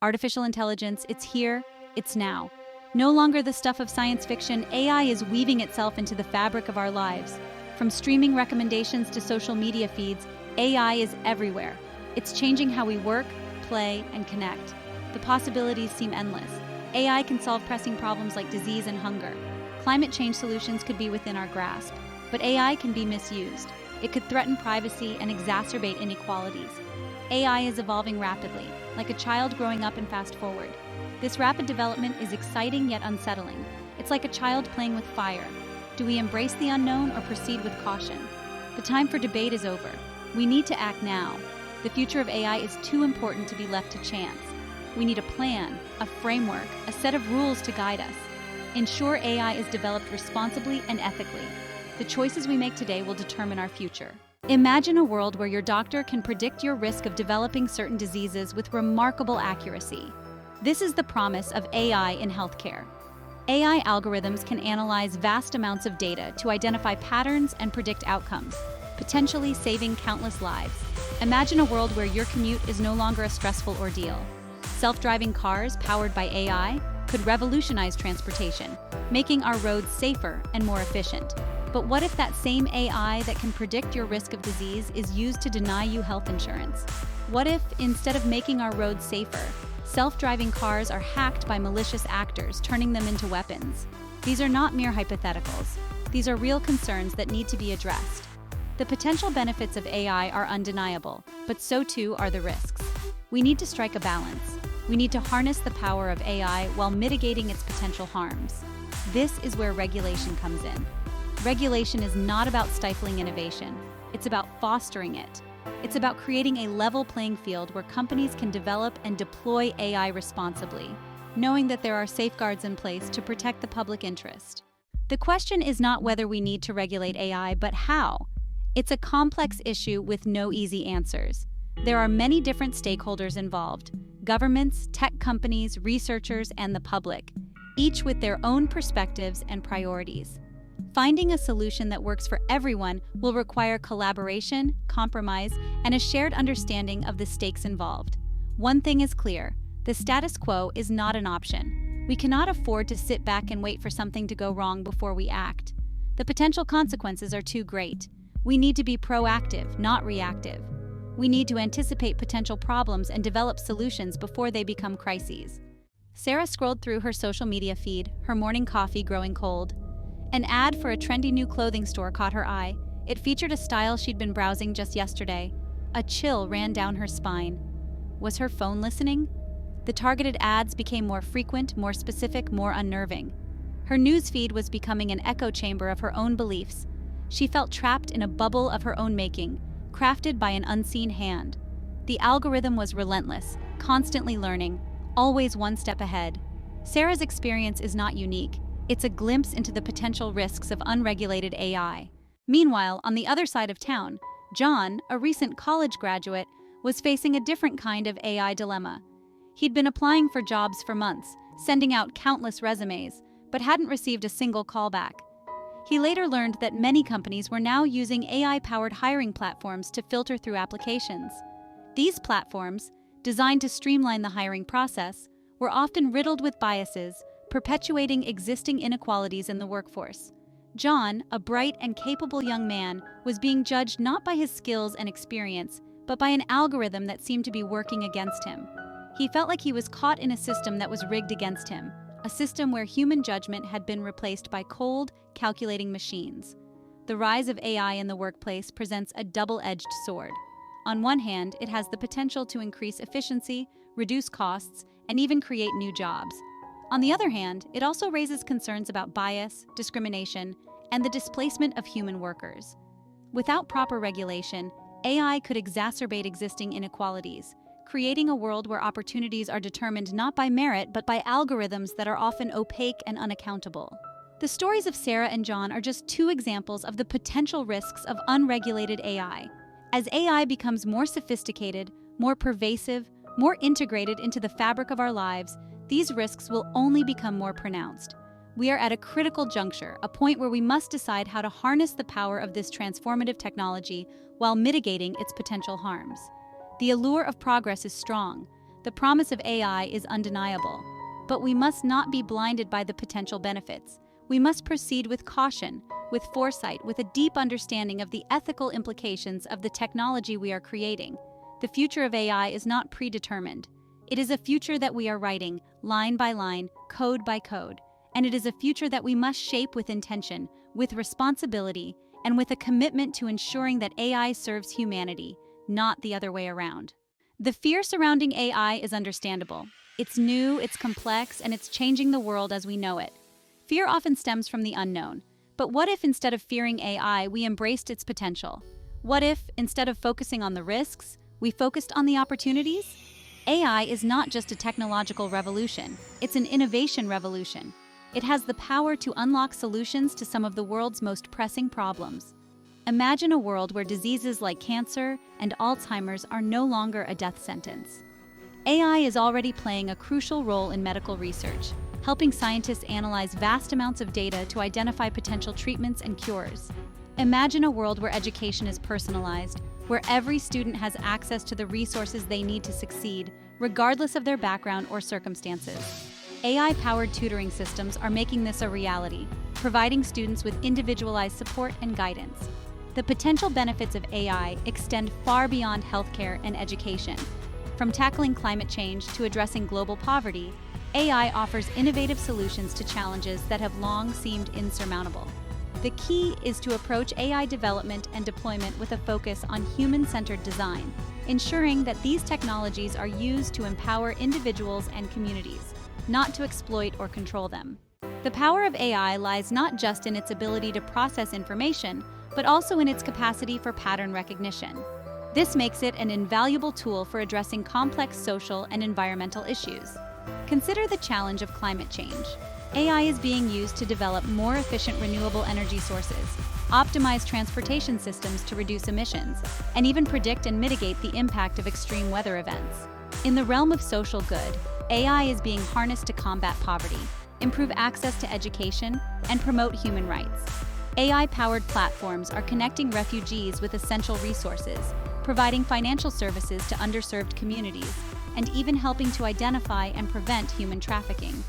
Artificial intelligence, it's here, it's now. No longer the stuff of science fiction, AI is weaving itself into the fabric of our lives. From streaming recommendations to social media feeds, AI is everywhere. It's changing how we work, play, and connect. The possibilities seem endless. AI can solve pressing problems like disease and hunger. Climate change solutions could be within our grasp. But AI can be misused. It could threaten privacy and exacerbate inequalities. AI is evolving rapidly, like a child growing up and fast forward. This rapid development is exciting yet unsettling. It's like a child playing with fire. Do we embrace the unknown or proceed with caution? The time for debate is over. We need to act now. The future of AI is too important to be left to chance. We need a plan, a framework, a set of rules to guide us. Ensure AI is developed responsibly and ethically. The choices we make today will determine our future. Imagine a world where your doctor can predict your risk of developing certain diseases with remarkable accuracy. This is the promise of AI in healthcare. AI algorithms can analyze vast amounts of data to identify patterns and predict outcomes, potentially saving countless lives. Imagine a world where your commute is no longer a stressful ordeal. Self-driving cars powered by AI could revolutionize transportation, making our roads safer and more efficient. But what if that same AI that can predict your risk of disease is used to deny you health insurance? What if, instead of making our roads safer, self-driving cars are hacked by malicious actors, turning them into weapons? These are not mere hypotheticals. These are real concerns that need to be addressed. The potential benefits of AI are undeniable, but so too are the risks. We need to strike a balance. We need to harness the power of AI while mitigating its potential harms. This is where regulation comes in. Regulation is not about stifling innovation. It's about fostering it. It's about creating a level playing field where companies can develop and deploy AI responsibly, knowing that there are safeguards in place to protect the public interest. The question is not whether we need to regulate AI, but how. It's a complex issue with no easy answers. There are many different stakeholders involved: governments, tech companies, researchers, and the public, each with their own perspectives and priorities. Finding a solution that works for everyone will require collaboration, compromise, and a shared understanding of the stakes involved. One thing is clear: the status quo is not an option. We cannot afford to sit back and wait for something to go wrong before we act. The potential consequences are too great. We need to be proactive, not reactive. We need to anticipate potential problems and develop solutions before they become crises. Sarah scrolled through her social media feed, her morning coffee growing cold. An ad for a trendy new clothing store caught her eye. It featured a style she'd been browsing just yesterday. A chill ran down her spine. Was her phone listening? The targeted ads became more frequent, more specific, more unnerving. Her newsfeed was becoming an echo chamber of her own beliefs. She felt trapped in a bubble of her own making, crafted by an unseen hand. The algorithm was relentless, constantly learning, always one step ahead. Sarah's experience is not unique. It's a glimpse into the potential risks of unregulated AI. Meanwhile, on the other side of town, John, a recent college graduate, was facing a different kind of AI dilemma. He'd been applying for jobs for months, sending out countless resumes, but hadn't received a single callback. He later learned that many companies were now using AI-powered hiring platforms to filter through applications. These platforms, designed to streamline the hiring process, were often riddled with biases, perpetuating existing inequalities in the workforce. John, a bright and capable young man, was being judged not by his skills and experience, but by an algorithm that seemed to be working against him. He felt like he was caught in a system that was rigged against him, a system where human judgment had been replaced by cold, calculating machines. The rise of AI in the workplace presents a double-edged sword. On one hand, it has the potential to increase efficiency, reduce costs, and even create new jobs. On the other hand, it also raises concerns about bias, discrimination, and the displacement of human workers. Without proper regulation, AI could exacerbate existing inequalities, creating a world where opportunities are determined not by merit but by algorithms that are often opaque and unaccountable. The stories of Sarah and John are just two examples of the potential risks of unregulated AI. As AI becomes more sophisticated, more pervasive, more integrated into the fabric of our lives, these risks will only become more pronounced. We are at a critical juncture, a point where we must decide how to harness the power of this transformative technology while mitigating its potential harms. The allure of progress is strong. The promise of AI is undeniable, but we must not be blinded by the potential benefits. We must proceed with caution, with foresight, with a deep understanding of the ethical implications of the technology we are creating. The future of AI is not predetermined. It is a future that we are writing, line by line, code by code. And it is a future that we must shape with intention, with responsibility, and with a commitment to ensuring that AI serves humanity, not the other way around. The fear surrounding AI is understandable. It's new, it's complex, and it's changing the world as we know it. Fear often stems from the unknown. But what if instead of fearing AI, we embraced its potential? What if, instead of focusing on the risks, we focused on the opportunities? AI is not just a technological revolution, it's an innovation revolution. It has the power to unlock solutions to some of the world's most pressing problems. Imagine a world where diseases like cancer and Alzheimer's are no longer a death sentence. AI is already playing a crucial role in medical research, helping scientists analyze vast amounts of data to identify potential treatments and cures. Imagine a world where education is personalized, where every student has access to the resources they need to succeed, regardless of their background or circumstances. AI-powered tutoring systems are making this a reality, providing students with individualized support and guidance. The potential benefits of AI extend far beyond healthcare and education. From tackling climate change to addressing global poverty, AI offers innovative solutions to challenges that have long seemed insurmountable. The key is to approach AI development and deployment with a focus on human-centered design, ensuring that these technologies are used to empower individuals and communities, not to exploit or control them. The power of AI lies not just in its ability to process information, but also in its capacity for pattern recognition. This makes it an invaluable tool for addressing complex social and environmental issues. Consider the challenge of climate change. AI is being used to develop more efficient renewable energy sources, optimize transportation systems to reduce emissions, and even predict and mitigate the impact of extreme weather events. In the realm of social good, AI is being harnessed to combat poverty, improve access to education, and promote human rights. AI-powered platforms are connecting refugees with essential resources, providing financial services to underserved communities, and even helping to identify and prevent human trafficking.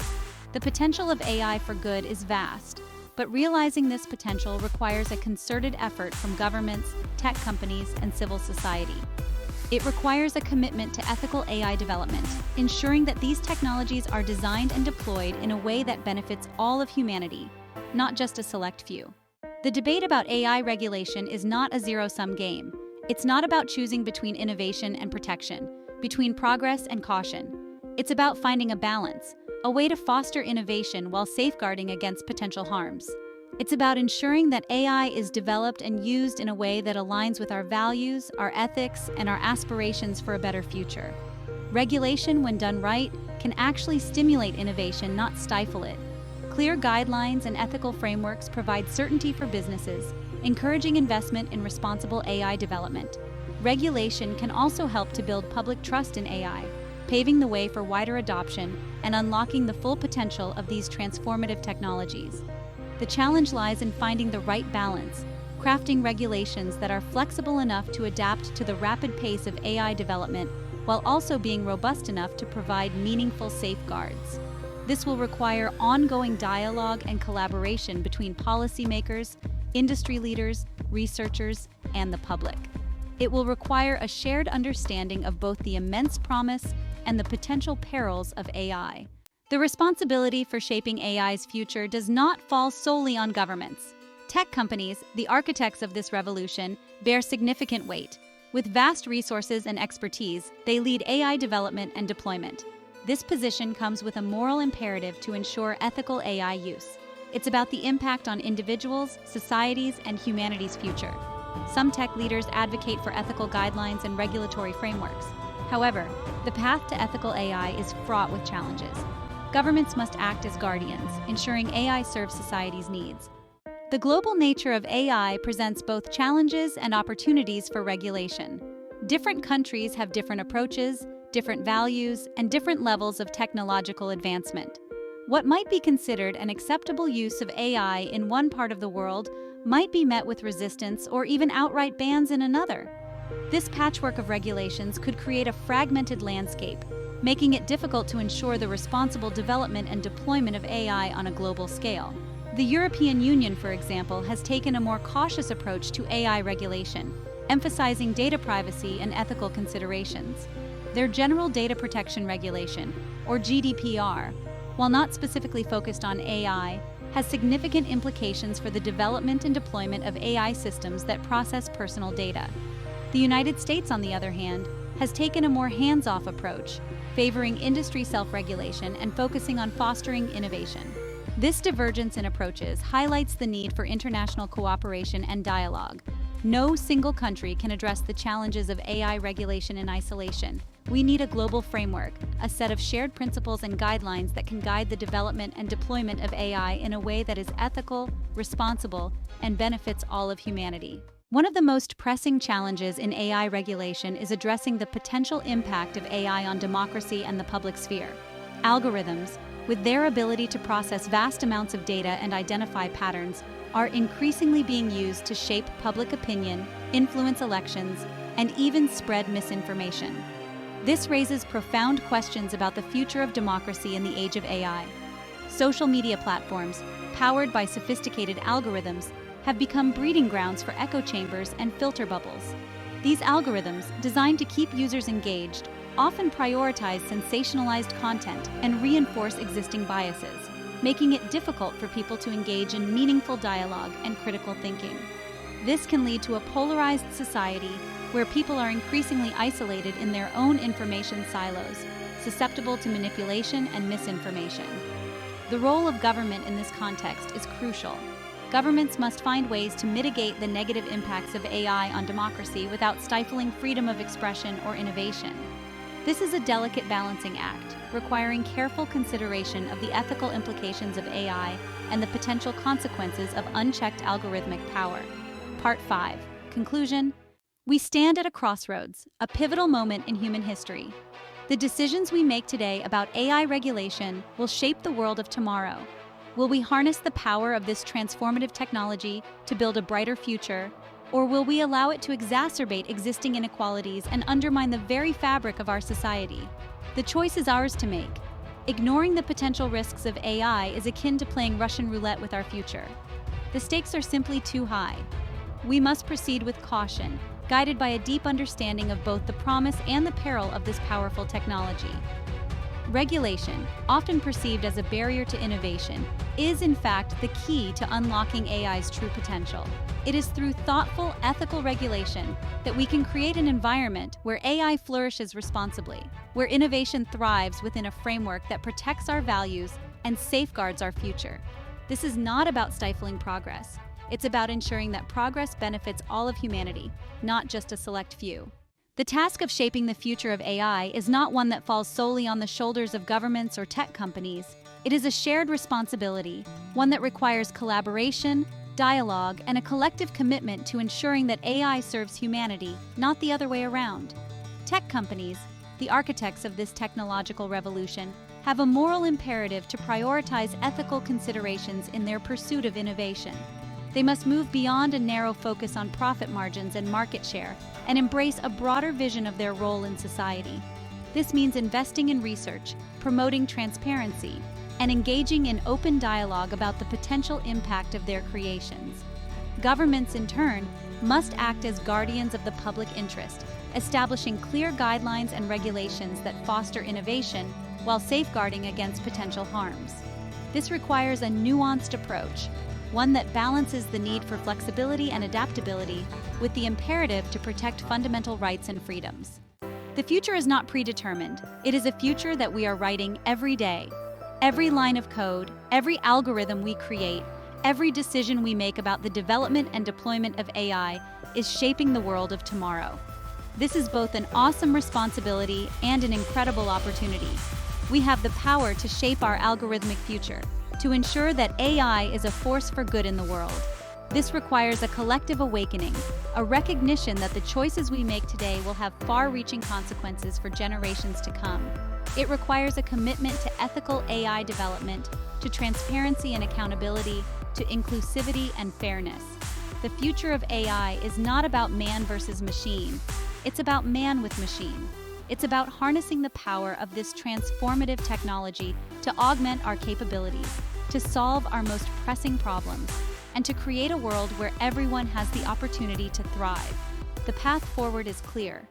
The potential of AI for good is vast, but realizing this potential requires a concerted effort from governments, tech companies, and civil society. It requires a commitment to ethical AI development, ensuring that these technologies are designed and deployed in a way that benefits all of humanity, not just a select few. The debate about AI regulation is not a zero-sum game. It's not about choosing between innovation and protection, between progress and caution. It's about finding a balance, a way to foster innovation while safeguarding against potential harms. It's about ensuring that AI is developed and used in a way that aligns with our values, our ethics, and our aspirations for a better future. Regulation, when done right, can actually stimulate innovation, not stifle it. Clear guidelines and ethical frameworks provide certainty for businesses, encouraging investment in responsible AI development. Regulation can also help to build public trust in AI, paving the way for wider adoption and unlocking the full potential of these transformative technologies. The challenge lies in finding the right balance, crafting regulations that are flexible enough to adapt to the rapid pace of AI development while also being robust enough to provide meaningful safeguards. This will require ongoing dialogue and collaboration between policymakers, industry leaders, researchers, and the public. It will require a shared understanding of both the immense promise and the potential perils of AI. The responsibility for shaping AI's future does not fall solely on governments. Tech companies, the architects of this revolution, bear significant weight. With vast resources and expertise, they lead AI development and deployment. This position comes with a moral imperative to ensure ethical AI use. It's about the impact on individuals, societies, and humanity's future. Some tech leaders advocate for ethical guidelines and regulatory frameworks. However, the path to ethical AI is fraught with challenges. Governments must act as guardians, ensuring AI serves society's needs. The global nature of AI presents both challenges and opportunities for regulation. Different countries have different approaches, different values, and different levels of technological advancement. What might be considered an acceptable use of AI in one part of the world might be met with resistance or even outright bans in another. This patchwork of regulations could create a fragmented landscape, making it difficult to ensure the responsible development and deployment of AI on a global scale. The European Union, for example, has taken a more cautious approach to AI regulation, emphasizing data privacy and ethical considerations. Their General Data Protection Regulation, or GDPR, while not specifically focused on AI, has significant implications for the development and deployment of AI systems that process personal data. The United States, on the other hand, has taken a more hands-off approach, favoring industry self-regulation and focusing on fostering innovation. This divergence in approaches highlights the need for international cooperation and dialogue. No single country can address the challenges of AI regulation in isolation. We need a global framework, a set of shared principles and guidelines that can guide the development and deployment of AI in a way that is ethical, responsible, and benefits all of humanity. One of the most pressing challenges in AI regulation is addressing the potential impact of AI on democracy and the public sphere. Algorithms, with their ability to process vast amounts of data and identify patterns, are increasingly being used to shape public opinion, influence elections, and even spread misinformation. This raises profound questions about the future of democracy in the age of AI. Social media platforms, powered by sophisticated algorithms, have become breeding grounds for echo chambers and filter bubbles. These algorithms, designed to keep users engaged, often prioritize sensationalized content and reinforce existing biases, making it difficult for people to engage in meaningful dialogue and critical thinking. This can lead to a polarized society where people are increasingly isolated in their own information silos, susceptible to manipulation and misinformation. The role of government in this context is crucial. Governments must find ways to mitigate the negative impacts of AI on democracy without stifling freedom of expression or innovation. This is a delicate balancing act, requiring careful consideration of the ethical implications of AI and the potential consequences of unchecked algorithmic power. Part 5. Conclusion. We stand at a crossroads, a pivotal moment in human history. The decisions we make today about AI regulation will shape the world of tomorrow. Will we harness the power of this transformative technology to build a brighter future, or will we allow it to exacerbate existing inequalities and undermine the very fabric of our society? The choice is ours to make. Ignoring the potential risks of AI is akin to playing Russian roulette with our future. The stakes are simply too high. We must proceed with caution, guided by a deep understanding of both the promise and the peril of this powerful technology. Regulation, often perceived as a barrier to innovation, is in fact the key to unlocking AI's true potential. It is through thoughtful, ethical regulation that we can create an environment where AI flourishes responsibly, where innovation thrives within a framework that protects our values and safeguards our future. This is not about stifling progress. It's about ensuring that progress benefits all of humanity, not just a select few. The task of shaping the future of AI is not one that falls solely on the shoulders of governments or tech companies. It is a shared responsibility, one that requires collaboration, dialogue, and a collective commitment to ensuring that AI serves humanity, not the other way around. Tech companies, the architects of this technological revolution, have a moral imperative to prioritize ethical considerations in their pursuit of innovation. They must move beyond a narrow focus on profit margins and market share and embrace a broader vision of their role in society. This means investing in research, promoting transparency, and engaging in open dialogue about the potential impact of their creations. Governments, in turn, must act as guardians of the public interest, establishing clear guidelines and regulations that foster innovation while safeguarding against potential harms. This requires a nuanced approach, one that balances the need for flexibility and adaptability with the imperative to protect fundamental rights and freedoms. The future is not predetermined. It is a future that we are writing every day. Every line of code, every algorithm we create, every decision we make about the development and deployment of AI is shaping the world of tomorrow. This is both an awesome responsibility and an incredible opportunity. We have the power to shape our algorithmic future, to ensure that AI is a force for good in the world. This requires a collective awakening, a recognition that the choices we make today will have far-reaching consequences for generations to come. It requires a commitment to ethical AI development, to transparency and accountability, to inclusivity and fairness. The future of AI is not about man versus machine. It's about man with machine. It's about harnessing the power of this transformative technology to augment our capabilities, to solve our most pressing problems, and to create a world where everyone has the opportunity to thrive. The path forward is clear.